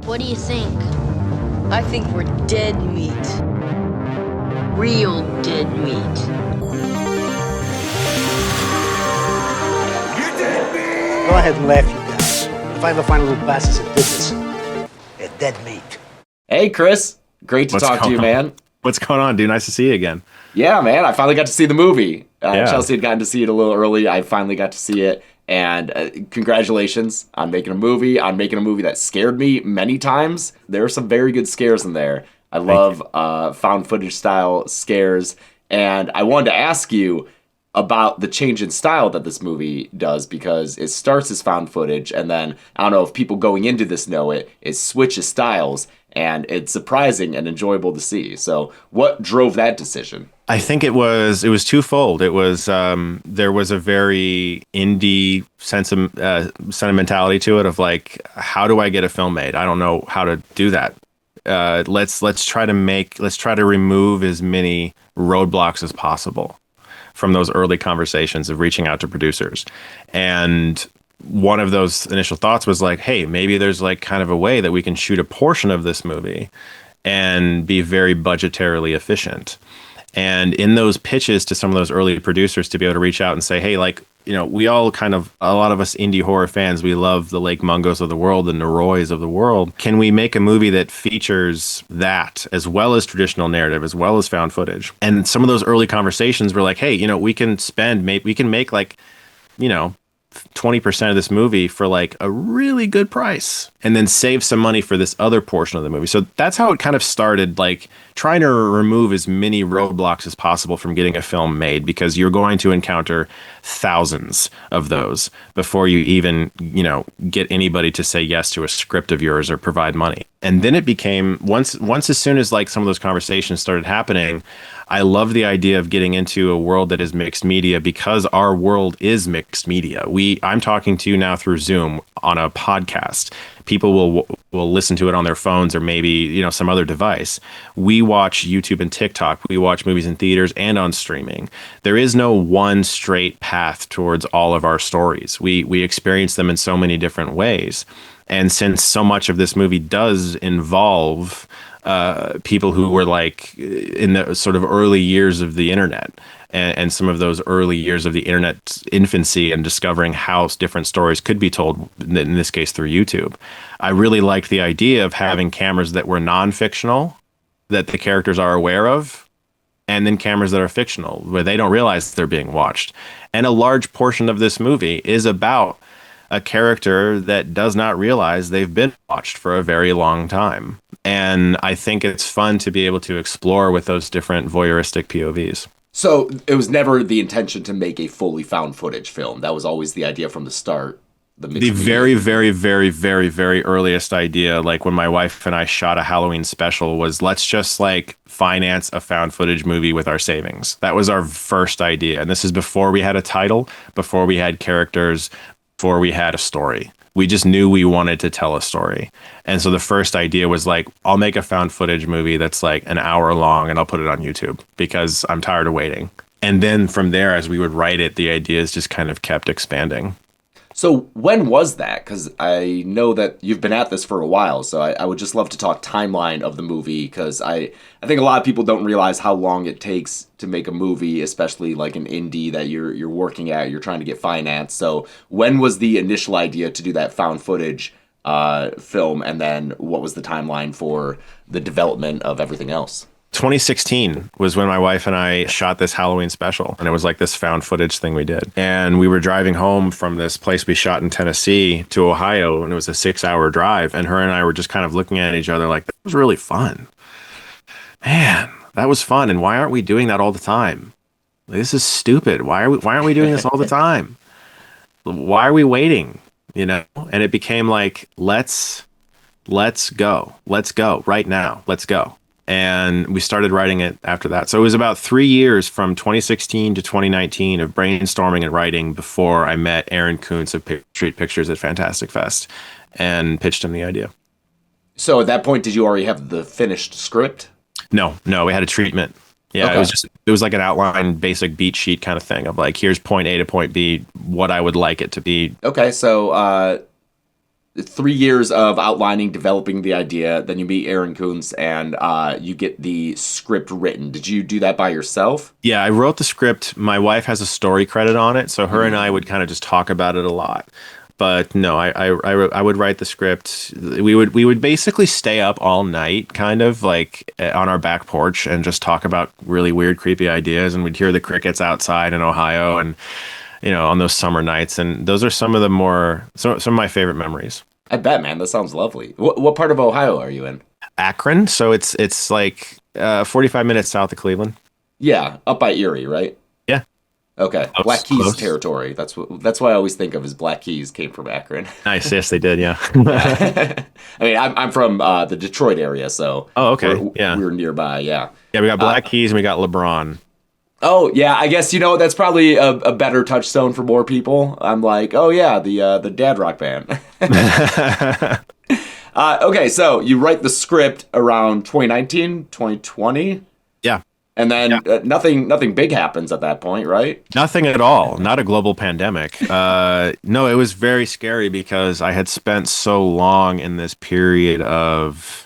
What do you think? I think we're dead meat. Real dead meat. You dead meat! Go ahead and laugh, you guys. If I ever find a little bastards that did this, they're dead meat. Hey, Chris. Great to talk to you, man. What's going on, dude? Nice to see you again. Yeah, man. I finally got to see the movie. Yeah. Chelsea had gotten to see it a little early. I finally got to see it. And congratulations on making a movie. On making a movie that scared me many times. There are some very good scares in there. I love found footage style scares. And I wanted to ask you about the change in style that this movie does, because it starts as found footage, and then, I don't know if people going into this know it switches styles, and it's surprising and enjoyable to see. So what drove that decision? I think it was twofold. It was there was a very indie sense of sentimentality to it, of like, how do I get a film made? I don't know how to do that. Let's try to remove as many roadblocks as possible from those early conversations of reaching out to producers. And one of those initial thoughts was like, hey, maybe there's like kind of a way that we can shoot a portion of this movie and be very budgetarily efficient. And in those pitches to some of those early producers, to be able to reach out and say, hey, like, you know, we all kind of, a lot of us indie horror fans, we love the Lake Mungos of the world, the Noroys of the world. Can we make a movie that features that, as well as traditional narrative, as well as found footage? And some of those early conversations were like, hey, you know, we can make like, you know, 20% of this movie for like a really good price, and then save some money for this other portion of the movie. So that's how it kind of started, like trying to remove as many roadblocks as possible from getting a film made, because you're going to encounter thousands of those before you even, you know, get anybody to say yes to a script of yours or provide money. And then it became, once as soon as like some of those conversations started happening, I love the will of getting into a world that is mixed media, because our world is mixed media. I'm talking to you now through Zoom on a podcast. People will listen to it on their phones, or maybe, you know, some other device. We watch YouTube and TikTok. We watch movies in theaters and on streaming. There is no one straight path towards all of our stories. We experience them in so many different ways. And since so much of this movie does involve people who were like in the sort of early years of the internet, and some of those early years of the internet's infancy, and discovering how different stories could be told, in this case through YouTube, I really liked the idea of having cameras that were non-fictional, that the characters are aware of, and then cameras that are fictional, where they don't realize they're being watched. And a large portion of this movie is about a character that does not realize they've been watched for a very long time. And I think it's fun to be able to explore with those different voyeuristic POVs. So it was never the intention to make a fully found footage film. That was always the idea from the start. The very, very, very, very, very earliest idea, like when my wife and I shot a Halloween special, was let's just like finance a found footage movie with our savings. That was our first idea. And this is before we had a title, before we had characters, before we had a story. We just knew we wanted to tell a story. And so the first idea was like, I'll make a found footage movie that's like an hour long, and I'll put it on YouTube because I'm tired of waiting. And then from there, as we would write it, the ideas just kind of kept expanding. So when was that? Because I know that you've been at this for a while, so I would just love to talk timeline of the movie, because I think a lot of people don't realize how long it takes to make a movie, especially like an indie that you're working at, you're trying to get financed. So when was the initial idea to do that found footage film, and then what was the timeline for the development of everything else? 2016 was when my wife and I shot this Halloween special, and it was like this found footage thing we did. And we were driving home from this place we shot in Tennessee to Ohio, and it was a 6-hour drive. And her and I were just kind of looking at each other like, that was really fun. Man, that was fun. And why aren't we doing that all the time? This is stupid. Why aren't we doing this all the time? Why are we waiting? You know? And it became like, let's go right now. Let's go. And we started writing it after that. So it was about 3 years from 2016 to 2019 of brainstorming and writing before I met Aaron Kuntz of Street Pictures at Fantastic Fest and pitched him the idea. So at that point, did you already have the finished script? No, we had a treatment. Yeah, okay. It was like an outline, basic beat sheet kind of thing of like, here's point A to point B, what I would like it to be. Okay, so 3 years of outlining, developing the idea. Then you meet Aaron Kuntz and you get the script written. Did you do that by yourself? Yeah, I wrote the script. My wife has a story credit on it, so her and I would kind of just talk about it a lot. But no, I would write the script. We would basically stay up all night, kind of like on our back porch, and just talk about really weird, creepy ideas. And we'd hear the crickets outside in Ohio, and on those summer nights. And those are some of some of my favorite memories. I bet, man. That sounds lovely. What part of Ohio are you in? Akron, so it's like 45 minutes south of Cleveland. Yeah, up by Erie, right? Yeah. Okay, Close, Black Keys close. territory. That's what I always think of as Black Keys came from Akron. Nice. Yes, they did. Yeah. I mean, I'm from the Detroit area, so Oh, okay. we were nearby. Yeah. Yeah, we got Black Keys and we got LeBron. Oh yeah, I guess that's probably a better touchstone for more people. I'm like, oh yeah, the dad rock band. Okay, so you write the script around 2019, 2020. Yeah. And then nothing big happens at that point, right? Nothing at all. Not a global pandemic. No, it was very scary because I had spent so long in this period of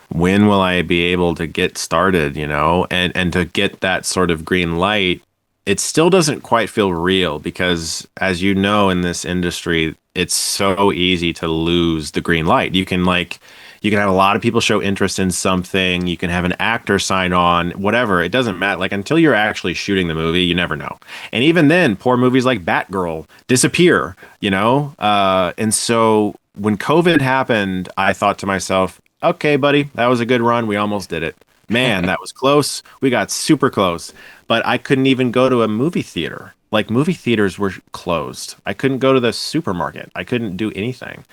when will I be able to get started, and to get that sort of green light. It still doesn't quite feel real because, as you know, in this industry, it's so easy to lose the green light. You can have a lot of people show interest in something. You can have an actor sign on, whatever. It doesn't matter. Like, until you're actually shooting the movie, you never know. And even then, poor movies like Batgirl disappear, And so when COVID happened, I thought to myself, okay, buddy, that was a good run. We almost did it. Man, that was close. We got super close. But I couldn't even go to a movie theater. Like, movie theaters were closed. I couldn't go to the supermarket. I couldn't do anything.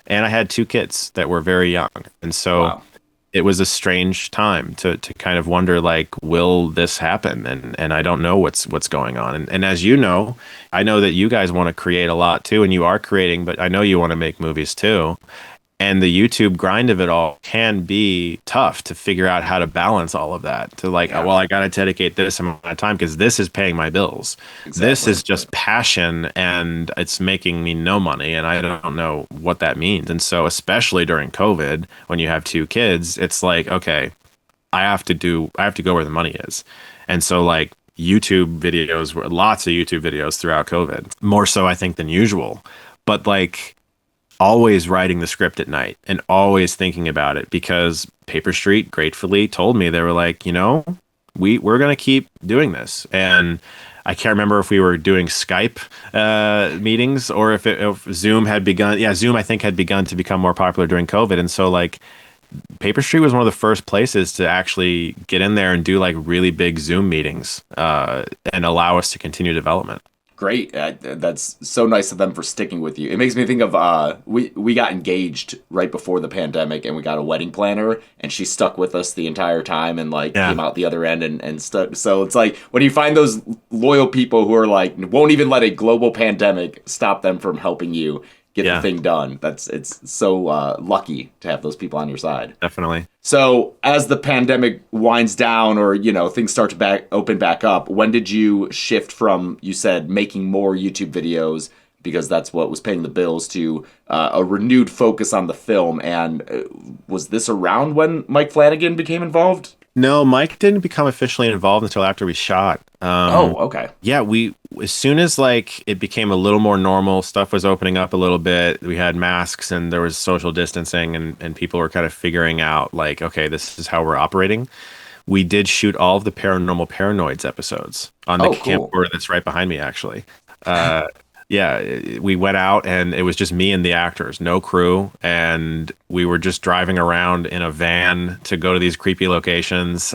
And I had 2 kids that were very young. And so Wow. It was a strange time to kind of wonder, like, will this happen? And I don't know what's going on. And as you know, I know that you guys want to create a lot too, and you are creating, but I know you want to make movies too. And the YouTube grind of it all can be tough to figure out how to balance all of that. To like, well, I got to dedicate this amount of time because this is paying my bills. Exactly. This is just passion and it's making me no money. And I don't know what that means. And so, especially during COVID, when you have 2 kids, it's like, okay, I have to go where the money is. And so, like, YouTube videos were lots of YouTube videos throughout COVID, more so, I think, than usual. But like, always writing the script at night and always thinking about it, because Paper Street gratefully told me, they were like, we're going to keep doing this. And I can't remember if we were doing Skype meetings or if Zoom had begun. Yeah, Zoom, I think, had begun to become more popular during COVID. And so, like, Paper Street was one of the first places to actually get in there and do like really big Zoom meetings and allow us to continue development. Great. That's so nice of them for sticking with you. It makes me think of we got engaged right before the pandemic, and we got a wedding planner, and she stuck with us the entire time and came out the other end and stuck. So it's like when you find those loyal people who are like won't even let a global pandemic stop them from helping you get the thing done. It's so lucky to have those people on your side. Definitely. So as the pandemic winds down, or things start to open back up, when did you shift from, you said, making more YouTube videos because that's what was paying the bills, to a renewed focus on the film? And was this around when Mike Flanagan became involved? No, Mike didn't become officially involved until after we shot. Okay. Yeah, as soon as like it became a little more normal, stuff was opening up a little bit. We had masks and there was social distancing, and people were kind of figuring out like, okay, this is how we're operating. We did shoot all of the Paranormal Paranoids episodes on the camcorder that's right behind me, actually. Yeah, we went out and it was just me and the actors, no crew. And we were just driving around in a van to go to these creepy locations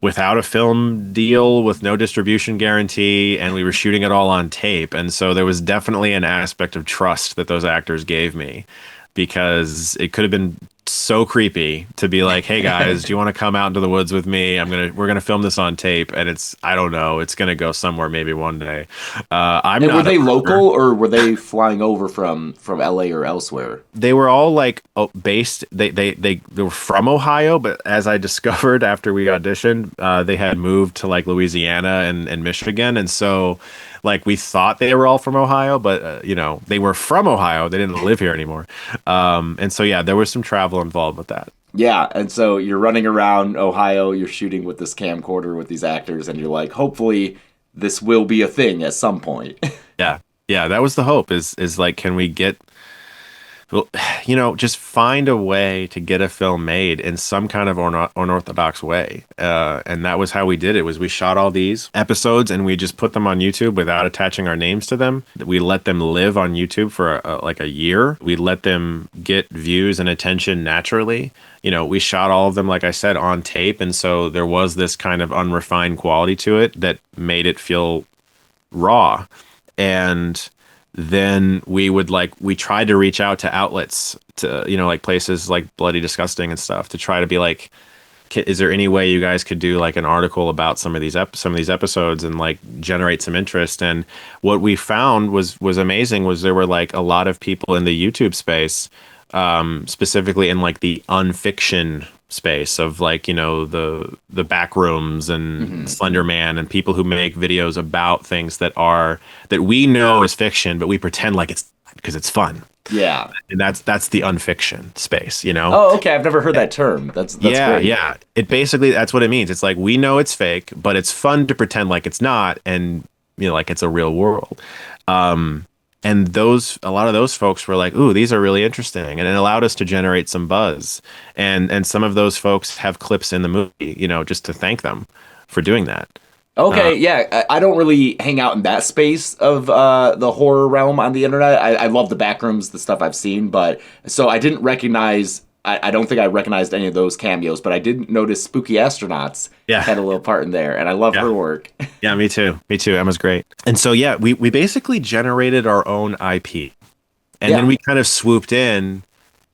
without a film deal, with no distribution guarantee. And we were shooting it all on tape. And so there was definitely an aspect of trust that those actors gave me, because it could have been so creepy to be like, hey guys, do you want to come out into the woods with me? We're gonna film this on tape, and I don't know, it's gonna go somewhere maybe one day. Were they local, or were they flying over from LA or elsewhere? They were all like based. They were from Ohio, but as I discovered after we auditioned, they had moved to like Louisiana and Michigan, and so Like we thought they were all from Ohio, but they were from Ohio. They didn't live here anymore. And so yeah, there was some travel involved with that. Yeah, and so you're running around Ohio, you're shooting with this camcorder with these actors, and you're like, hopefully this will be a thing at some point. Yeah. Yeah, that was the hope is like, can we get, well, just find a way to get a film made in some kind of unorthodox way. And that was how we did it, was we shot all these episodes and we just put them on YouTube without attaching our names to them. We let them live on YouTube for like a year. We let them get views and attention naturally. We shot all of them, like I said, on tape. And so there was this kind of unrefined quality to it that made it feel raw. And then we tried to reach out to outlets, to like places like Bloody Disgusting and stuff, to try to be like, is there any way you guys could do like an article about some of these episodes and like generate some interest? And what we found was amazing, was there were like a lot of people in the YouTube space, specifically in like the unfiction space of like the back rooms and Slender Man, and people who make videos about things that we know is fiction, but we pretend like it's because it's fun. Yeah, and that's the unfiction space. Oh, okay. I've never heard that term. That's great. Yeah. It basically, that's what it means. It's like we know it's fake, but it's fun to pretend like it's not, and like it's a real world. And a lot of those folks were like, ooh, these are really interesting. And it allowed us to generate some buzz. And some of those folks have clips in the movie, just to thank them for doing that. Okay, yeah. I don't really hang out in that space of the horror realm on the internet. I love the backrooms, the stuff I've seen. But so I didn't recognize, I don't think I recognized any of those cameos, but I did notice Spooky Astronauts had a little part in there. And I love her work. Yeah, me too. Emma's great. And so, yeah, we basically generated our own IP. And then we kind of swooped in,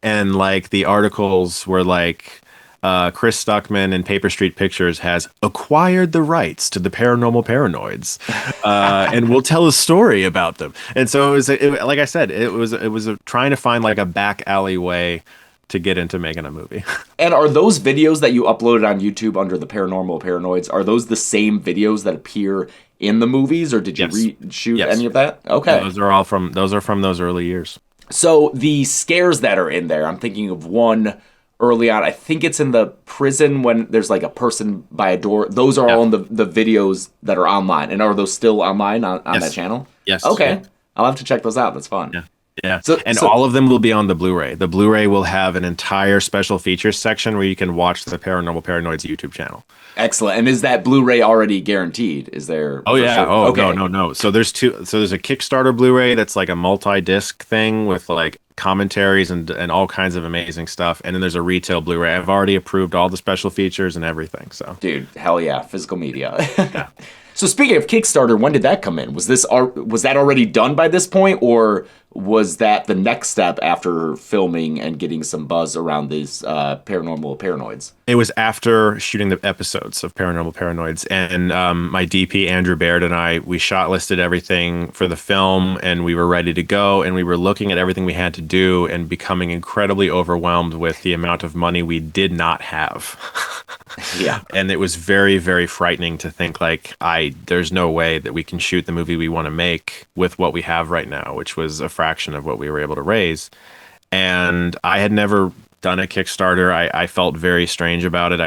and like the articles were like, Chris Stuckmann in Paper Street Pictures has acquired the rights to the Paranormal Paranoids, and we'll tell a story about them. And so like I said, it was trying to find like a back alley way to get into making a movie. And are those videos that you uploaded on YouTube under the Paranormal Paranoids, are those the same videos that appear in the movies, or did you reshoot any of that? Okay. Yeah, those are from those early years. So the scares that are in there, I'm thinking of one early on. I think it's in the prison when there's like a person by a door. Those are all in the videos that are online. And are those still online on that channel? Yes. Okay. Yeah. I'll have to check those out. That's fun. Yeah. Yeah. So all of them will be on the Blu-ray. The Blu-ray will have an entire special features section where you can watch the Paranormal Paranoids YouTube channel. Excellent. And is that Blu-ray already guaranteed? Is there? Oh, yeah. Sure? Oh, okay. No. So there's there's a Kickstarter Blu-ray that's like a multi-disc thing with like commentaries and all kinds of amazing stuff. And then there's a retail Blu-ray. I've already approved all the special features and everything. So, dude, hell yeah, physical media. Yeah. So speaking of Kickstarter, when did that come in? Was that already done by this point, or was that the next step after filming and getting some buzz around these Paranormal Paranoids? It was after shooting the episodes of Paranormal Paranoids, and my DP Andrew Baird and we shot listed everything for the film, and we were ready to go, and we were looking at everything we had to do and becoming incredibly overwhelmed with the amount of money we did not have. Yeah. And it was very, very frightening to think like, there's no way that we can shoot the movie we want to make with what we have right now, which was a fraction of what we were able to raise. And I had never done a Kickstarter. I felt very strange about it.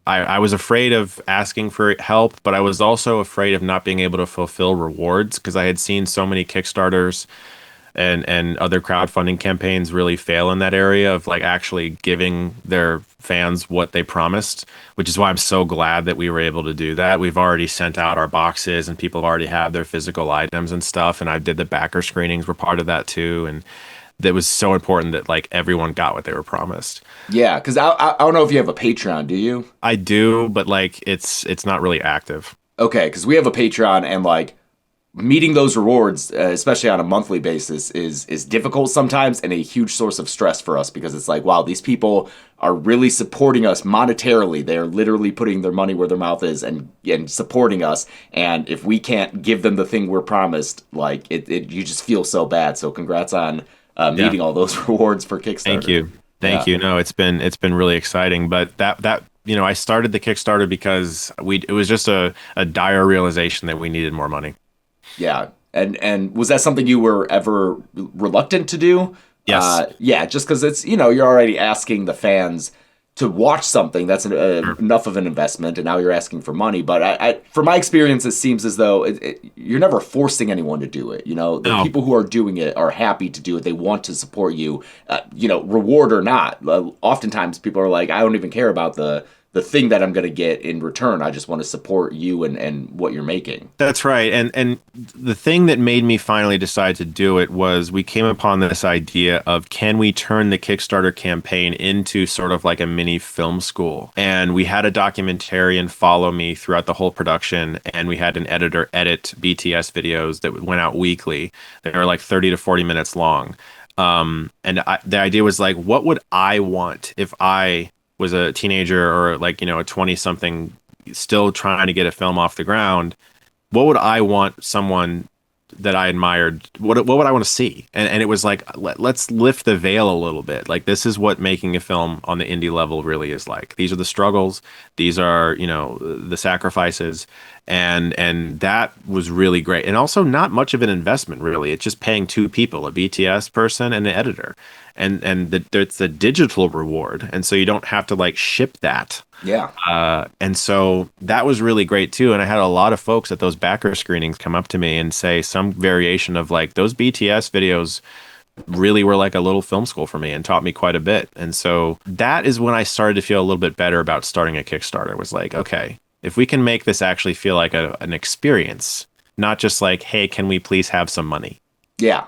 I was afraid of asking for help, but I was also afraid of not being able to fulfill rewards, because I had seen so many Kickstarters and other crowdfunding campaigns really fail in that area of like actually giving their fans what they promised, which is why I'm so glad that we were able to do that. We've already sent out our boxes and people have already have their physical items and stuff. And I did the backer screenings were part of that too. And that was so important that like everyone got what they were promised. Yeah. Cause I don't know if you have a Patreon, do you? I do, but like it's not really active. Okay. Cause we have a Patreon, and like, meeting those rewards, especially on a monthly basis, is difficult sometimes, and a huge source of stress for us, because it's like, wow, these people are really supporting us monetarily. They're literally putting their money where their mouth is and supporting us. And if we can't give them the thing we're promised, like you just feel so bad. So congrats on meeting all those rewards for Kickstarter. Thank you. No, it's been really exciting. But that I started the Kickstarter because it was just a dire realization that we needed more money. Yeah. And was that something you were ever reluctant to do? Yes. Yeah, just because it's, you're already asking the fans to watch something that's enough of an investment, and now you're asking for money. But from my experience, it seems as though you're never forcing anyone to do it. The No. people who are doing it are happy to do it. They want to support you, reward or not. Oftentimes, people are like, I don't even care about the thing that I'm going to get in return. I just want to support you and what you're making. That's right. And the thing that made me finally decide to do it was we came upon this idea of, can we turn the Kickstarter campaign into sort of like a mini film school? And we had a documentarian follow me throughout the whole production, and we had an editor edit BTS videos that went out weekly. They were like 30 to 40 minutes long. The idea was like, what would I want if I was a teenager, or like, a 20 something still trying to get a film off the ground? What would I want someone that I admired, what would I want to see? And it was like, let's lift the veil a little bit. Like, this is what making a film on the indie level really is like. These are the struggles. These are, the sacrifices. And that was really great. And also not much of an investment, really. It's just paying two people, a BTS person and an editor. And it's a digital reward. And so you don't have to like ship that. Yeah. And so that was really great too. And I had a lot of folks at those backer screenings come up to me and say some variation of like, those BTS videos really were like a little film school for me and taught me quite a bit. And so that is when I started to feel a little bit better about starting a Kickstarter. It was like, okay, if we can make this actually feel like an experience, not just like, hey, can we please have some money? Yeah.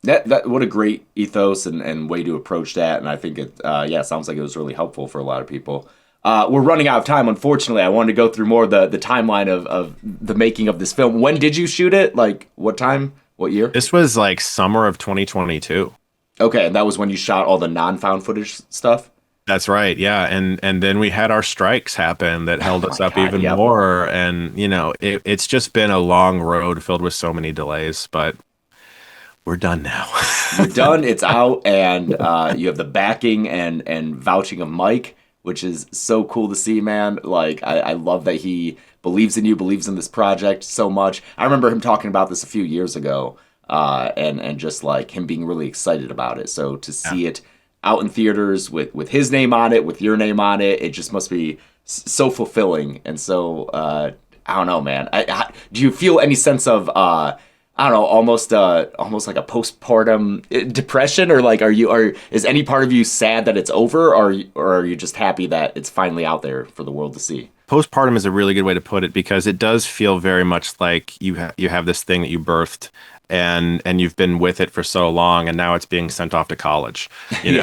That what a great ethos and way to approach that. And I think it sounds like it was really helpful for a lot of people. We're running out of time, unfortunately. I wanted to go through more of the timeline of the making of this film. When did you shoot it? Like, what time? What year? This was like summer of 2022. Okay, and that was when you shot all the non-found footage stuff? That's right. Yeah. And then we had our strikes happen that held us up even more. And, it's just been a long road filled with so many delays, but we're done now. You're done. It's out. And you have the backing and vouching of Mike, which is so cool to see, man. Like, I love that he believes in you, believes in this project so much. I remember him talking about this a few years ago, and just like him being really excited about it. So to see it out in theaters with his name on it, with your name on it, it just must be so fulfilling. And so, I don't know, man. Do you feel any sense of, I don't know, almost like a postpartum depression, or like, is any part of you sad that it's over, or are you just happy that it's finally out there for the world to see? Postpartum is a really good way to put it, because it does feel very much like you have this thing that you birthed, and you've been with it for so long, and now it's being sent off to college, and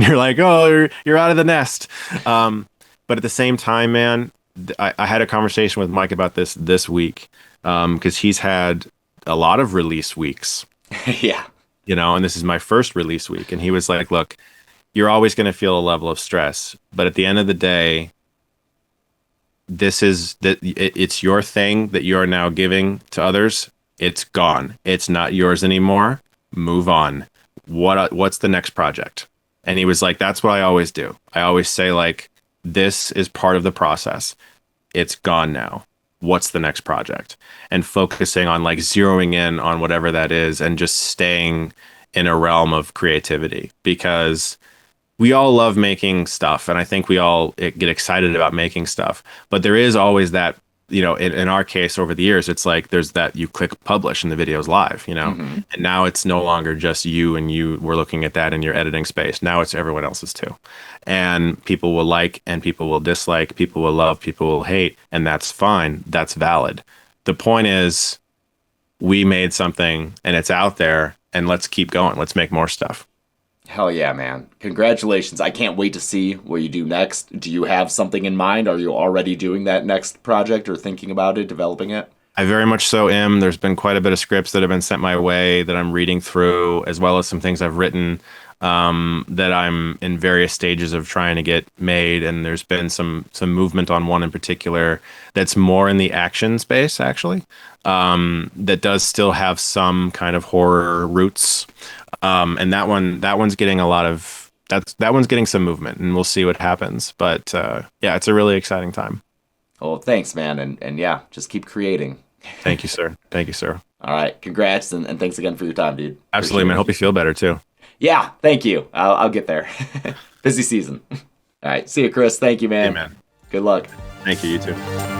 you're like, oh, you're out of the nest. But at the same time, man, I had a conversation with Mike about this week, because he's had a lot of release weeks. Yeah. And this is my first release week. And he was like, look, you're always going to feel a level of stress, but at the end of the day, it's your thing that you are now giving to others. It's gone. It's not yours anymore. Move on. What's the next project? And he was like, that's what I always do. I always say, like, this is part of the process. It's gone now. What's the next project? And focusing on like zeroing in on whatever that is, and just staying in a realm of creativity, because we all love making stuff. And I think we all get excited about making stuff, but there is always that, in our case over the years, it's like, there's that you click publish and the video's live, Mm-hmm. and now it's no longer just you and you were looking at that in your editing space. Now it's everyone else's too. And people will like, and people will dislike, people will love, people will hate. And that's fine. That's valid. The point is, we made something and it's out there, and let's keep going. Let's make more stuff. Hell yeah, man. Congratulations. I can't wait to see what you do next. Do you have something in mind? Are you already doing that next project, or thinking about it, developing it? I very much so am. There's been quite a bit of scripts that have been sent my way that I'm reading through, as well as some things I've written that I'm in various stages of trying to get made. And there's been some movement on one in particular that's more in the action space, actually, that does still have some kind of horror roots. And that one's getting that one's getting some movement, and we'll see what happens. But yeah, it's a really exciting time. Well, thanks, man. And yeah, just keep creating. Thank you, sir. Thank you, sir. All right. Congrats and thanks again for your time, dude. Absolutely, man. Hope you feel better too. Yeah. Thank you. I'll get there. Busy season. All right. See you, Chris. Thank you, man. Hey, man. Good luck. Thank you. You too.